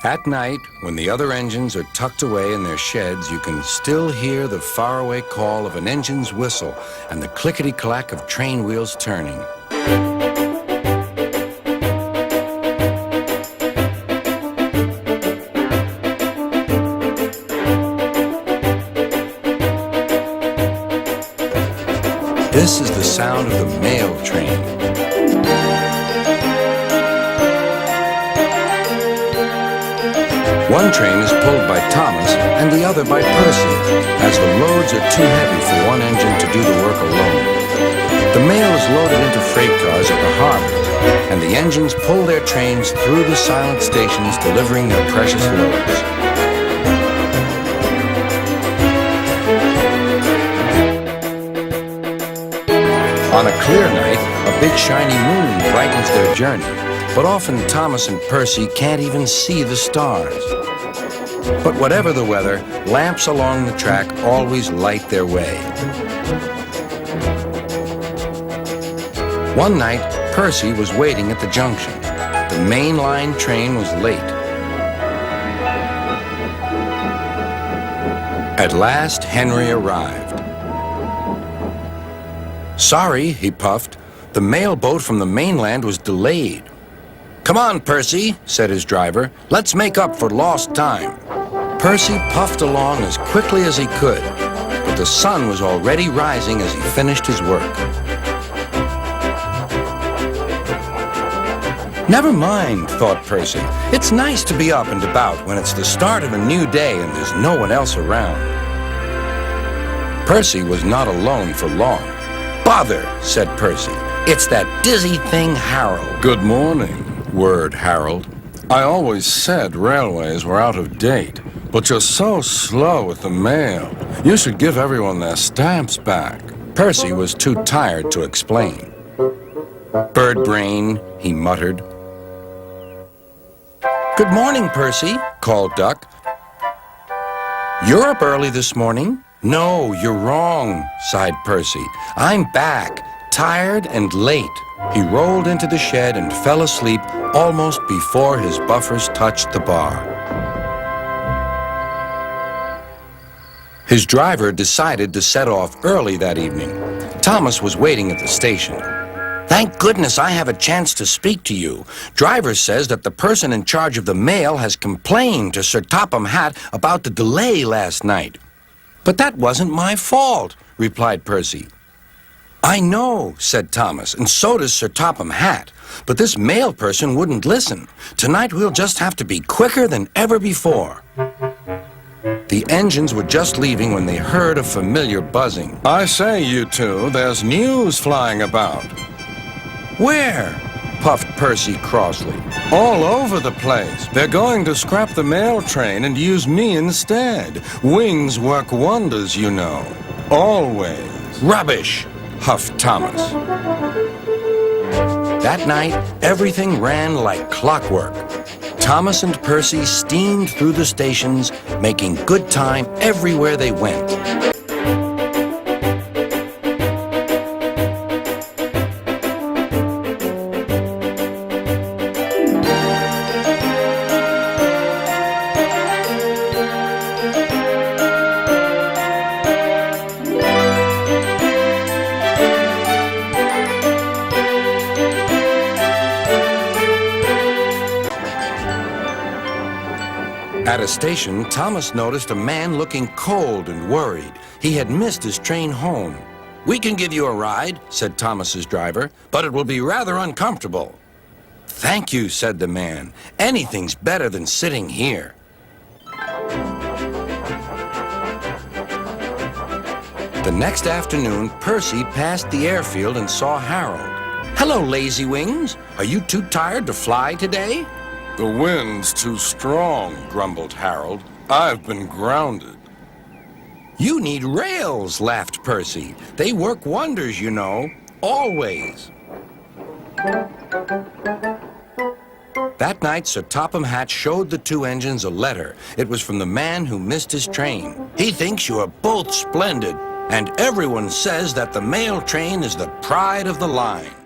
At night, when the other engines are tucked away in their sheds, you can still hear the faraway call of an engine's whistle and the clickety-clack of train wheels turning. This is the sound of the mail train. One train is pulled by Thomas and the other by Percy, as the loads are too heavy for one engine to do the work alone. The mail is loaded into freight cars at the harbor, and the engines pull their trains through the silent stations, delivering their precious loads. On a clear night, a big shiny moon brightens their journey, but often Thomas and Percy can't even see the stars. But whatever the weather, lamps along the track always light their way. One night, Percy was waiting at the junction. The main line train was late. At last, Henry arrived. "Sorry," he puffed. "The mail boat from the mainland was delayed." "Come on, Percy," said his driver. "Let's make up for lost time." Percy puffed along as quickly as he could, but the sun was already rising as he finished his work. "Never mind," thought Percy. "It's nice to be up and about when it's the start of a new day and there's no one else around." Percy was not alone for long. "Bother," said Percy. "It's that dizzy thing, Harold." "Good morning," whirred Harold. "I always said railways were out of date, but you're so slow with the mail. You should give everyone their stamps back." Percy was too tired to explain. "Bird brain," he muttered. "Good morning, Percy," called Duck. "You're up early this morning." "No, you're wrong," sighed Percy. "I'm back, tired and late." He rolled into the shed and fell asleep almost before his buffers touched the bar. His driver decided to set off early that evening. Thomas was waiting at the station. "Thank goodness I have a chance to speak to you. Driver says that the person in charge of the mail has complained to Sir Topham Hatt about the delay last night." "But that wasn't my fault," replied Percy. "I know," said Thomas, "and so does Sir Topham Hatt. But this mail person wouldn't listen. Tonight we'll just have to be quicker than ever before." The engines were just leaving when they heard a familiar buzzing. "I say, you two, there's news flying about." "Where?" puffed Percy crossly. "All over the place. They're going to scrap the mail train and use me instead. Wings work wonders, you know. Always." "Rubbish," huffed Thomas. That night, everything ran like clockwork. Thomas and Percy steamed through the stations, making good time everywhere they went. At a station, Thomas noticed a man looking cold and worried. He had missed his train home. "We can give you a ride," said Thomas's driver, "but it will be rather uncomfortable." "Thank you," said the man. "Anything's better than sitting here." The next afternoon, Percy passed the airfield and saw Harold. "Hello, Lazy Wings. Are you too tired to fly today?" "The wind's too strong," grumbled Harold. "I've been grounded." "You need rails," laughed Percy. "They work wonders, you know. Always." That night, Sir Topham Hatt showed the two engines a letter. It was from the man who missed his train. "He thinks you are both splendid, and everyone says that the mail train is the pride of the line."